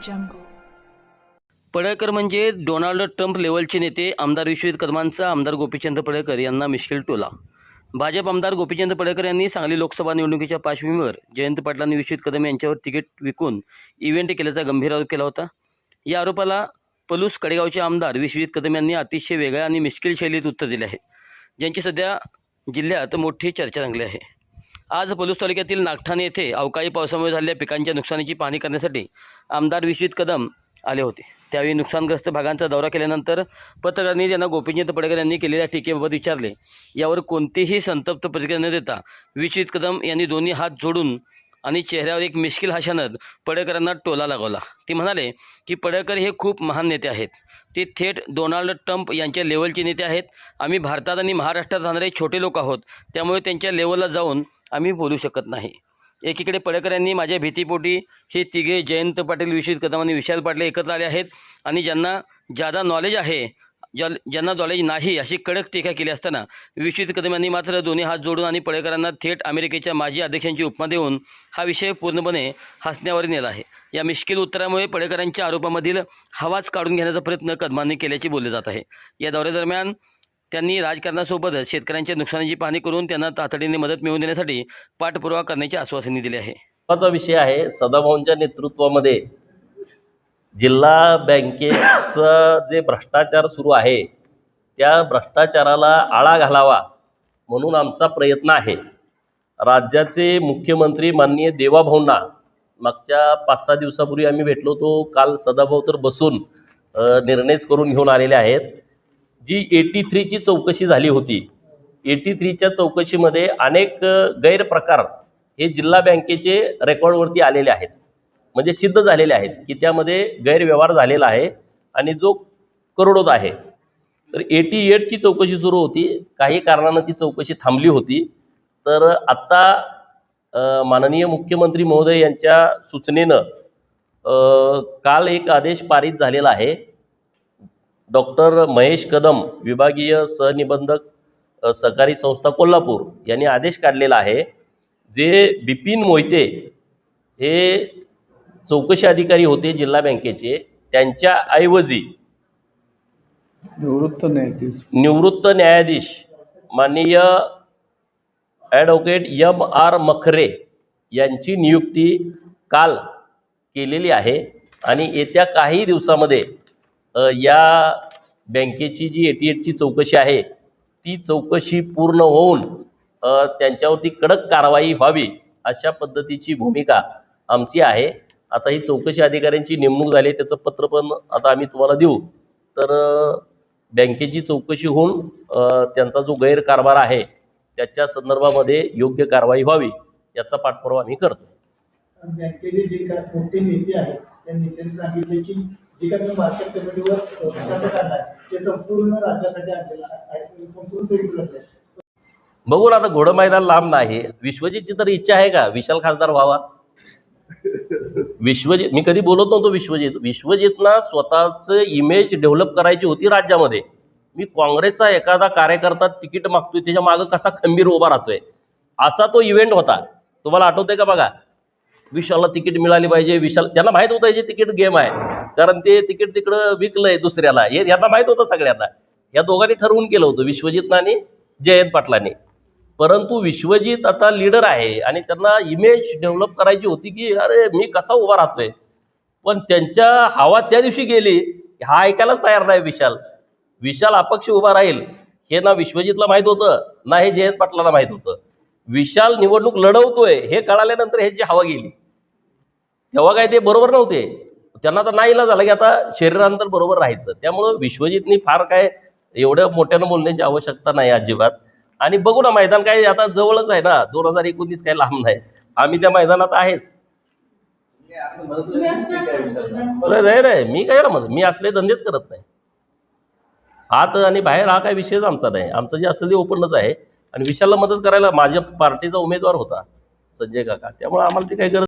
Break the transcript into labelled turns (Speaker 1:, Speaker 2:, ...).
Speaker 1: jungle.
Speaker 2: Padalkar म्हणजे Donald Trump लेवलचे नेते आमदार विश्वजित कदमांचा आमदार गोपीचंद पडळकर यांना मिश्किल टोला. भाजप आमदार गोपीचंद पडळकर यांनी सांगली लोकसभा निवडणुकीच्या पार्श्वभूमीवर जयंत पाटलांनी विश्वजित कदम यांच्यावर तिकीट विकून इव्हेंट केल्याचा गंभीर आरोप केला होता. या आरोपाला पलूस कडेगावचे आमदार विश्वजित कदम यांनी अतिशय वेगळ्या आणि मिश्किल शैलीत उत्तर दिले आहे, ज्यांची सध्या जिल्ह्यात मोठी चर्चा रंगली आहे. आज पलूस तालुक्यातील नागठाणे येथे अवकाळी पावसामुळे झालेल्या पिकांच्या नुकसानीची पाहणी करण्यासाठी आमदार विश्वजित कदम आले होते. त्यावेळी नुकसानग्रस्त भागांचा दौरा केल्यानंतर पत्रकारांनी त्यांना गोपीचंद पडळकर यांनी केलेल्या टीकेबाबत विचारले. यावर कोणतीही संतप्त प्रतिक्रिया न देता विश्वजित कदम यांनी दोन्ही हात जोडून आणि चेहऱ्यावर एक मिश्किल हास्यानं पडळकरांना टोला लगावला. ते म्हणाले की पडळकर हे खूप महान नेते आहेत. ते थेट डोनाल्ड ट्रम्प यांच्या लेवलचे नेते आहेत. आम्ही भारतात आणि महाराष्ट्रात राहणारे छोटे लोक आहोत, त्यामुळे त्यांच्या लेवलला जाऊन आम्ही बोलू शकत नाही. एकीकडे पडळकर यांनी माझ्या भीतीपोटी हे तिघे जयंत पाटील, विश्वजित कदम आणि विशाल पाटील एकत्र आले आहेत आणि ज्यांना जादा नॉलेज आहे, ज्यांना नॉलेज नाही अशी कडक टीका केली असताना विश्वजित कदम यांनी मात्र दोन्ही हात जोडून आणि पडळकरांना थेट अमेरिकेच्या माजी अध्यक्षांची उपमा देऊन हा विषय पूर्णपणे हसण्यावर नेला आहे. या मिश्किल उत्तरामुळे पडळकरांच्या आरोपामधील हवाच काढून घेण्याचा प्रयत्न कदमांनी केल्याचे बोलले जात आहे. या दौऱ्यादरम्यान त्यांनी राजकारणासोबतच शेतकऱ्यांच्या नुकसानीची पाहणी करून त्यांना तातडीने मदत मिळवून देण्यासाठी पाठपुरावा करण्याचे आश्वासनही दिले आहे.
Speaker 3: महत्त्वाचा विषय आहे. सदाभाऊंच्या नेतृत्वामध्ये जिल्हा बँकेचा जे भ्रष्टाचार सुरू आहे त्या भ्रष्टाचाराला आळा घालावा म्हणून आमचा प्रयत्न आहे. राज्याचे मुख्यमंत्री माननीय देवाभाऊंना मागच्या 5-6 दिवसापूर्वी आम्ही भेटलो होतो. काल सदाभाऊ तर बसून निर्णयच करून घेऊन आलेले आहेत. जी 83ची चौकशी झाली होती, 83च्या चौकशीमध्ये अनेक गैरप्रकार हे जिल्हा बँकेचे रेकॉर्डवरती आलेले आहेत, म्हणजे सिद्ध झालेले आहेत की त्यामध्ये गैरव्यवहार झालेला आहे आणि जो करोडोचा आहे. तर 88ची चौकशी सुरू होती. काही कारणानं ती चौकशी थांबली होती. तर आत्ता माननीय मुख्यमंत्री महोदय यांच्या सूचनेनं काल एक आदेश पारित झालेला आहे. डॉक्टर महेश कदम, विभागीय सहनिबंधक सहकारी संस्था कोल्हापूर यांनी आदेश काढलेला आहे. जे बिपिन मोहिते हे चौकशी अधिकारी होते जिल्हा बँकेचे, त्यांच्या ऐवजी निवृत्त न्यायाधीश माननीय ॲडव्होकेट M.R. मखरे यांची नियुक्ती काल केलेली आहे. आणि येत्या काही दिवसामध्ये या बँकेची जी 88ची चौकशी आहे ती चौकशी पूर्ण होऊन त्यांच्यावरती कडक कारवाई व्हावी अशा पद्धतीची भूमिका आमची आहे. आता ही चौकशी अधिकाऱ्यांची नेमणूक झाली, त्याचं पत्र पण आता आम्ही तुम्हाला देऊ. तर बँकेची चौकशी होऊन त्यांचा जो गैरकारभार आहे त्याच्या संदर्भामध्ये योग्य कारवाई व्हावी याचा पाठपुरावा आम्ही करतो.
Speaker 4: बँकेचे जे काही मोठे नेते आहेत त्या नेत्यांनी सांगितले की जे काही मार्केट कमिटीवर खर्चाचं काढलाय ते संपूर्ण राज्यासाठी आणलेलं आहे, संपूर्ण सगळीकडे आहे.
Speaker 3: बघू आता, घोडं मैदान लांब नाही. विश्वजितची तर इच्छा आहे का विशाल खासदार व्हावा? विश्वजित, मी कधी बोलत नव्हतो विश्वजितला स्वतःचं इमेज डेव्हलप करायची होती राज्यामध्ये. मी काँग्रेसचा एखादा कार्यकर्ता तिकीट मागतोय त्याच्या मागं कसा खंबीर उभा राहतोय असा तो इव्हेंट होता. तुम्हाला आठवतंय का? बघा, विशालला तिकीट मिळाली पाहिजे. विशाल, त्यांना माहीत होतं जे तिकीट गेम आहे, कारण ते तिकीट तिकडं विकलंय दुसऱ्याला, हे यांना माहीत होतं सगळ्यांना. या दोघांनी ठरवून केलं होतं, विश्वजितनं आणि जयंत पाटलांनी. परंतु विश्वजित आता लीडर आहे आणि त्यांना इमेज डेव्हलप करायची होती की अरे मी कसा उभा राहतोय. पण त्यांच्या हवा त्या दिवशी गेली, हा ऐकायलाच तयार नाही विशाल अपक्ष उभा राहील हे ना विश्वजितला माहीत होतं ना हे जयंत पाटलांना माहीत होतं. विशाल निवडणूक लढवतोय हे कळाल्यानंतर ह्याची हवा गेली. तेव्हा काय ते बरोबर नव्हते. त्यांना तर नाईला झालं की आता शरीरांतर बरोबर राहायचं. त्यामुळं विश्वजितनी फार काय एवढ्या मोठ्यानं बोलण्याची आवश्यकता नाही अजिबात. आणि बघू ना, मैदान काय आता जवळच आहे ना, 2019 काय लांब नाही. आम्ही त्या मैदानात आहेच. नाही, मी काय मदत, मी असले धंदेच करत नाही. आत आणि बाहेर हा काय विषयच आमचा नाही. आमचं जे असेल ते ओपनच आहे. आणि विशालला मदत करायला माझ्या पार्टीचा उमेदवार होता संजय काका, त्यामुळे आम्हाला ती काही गरज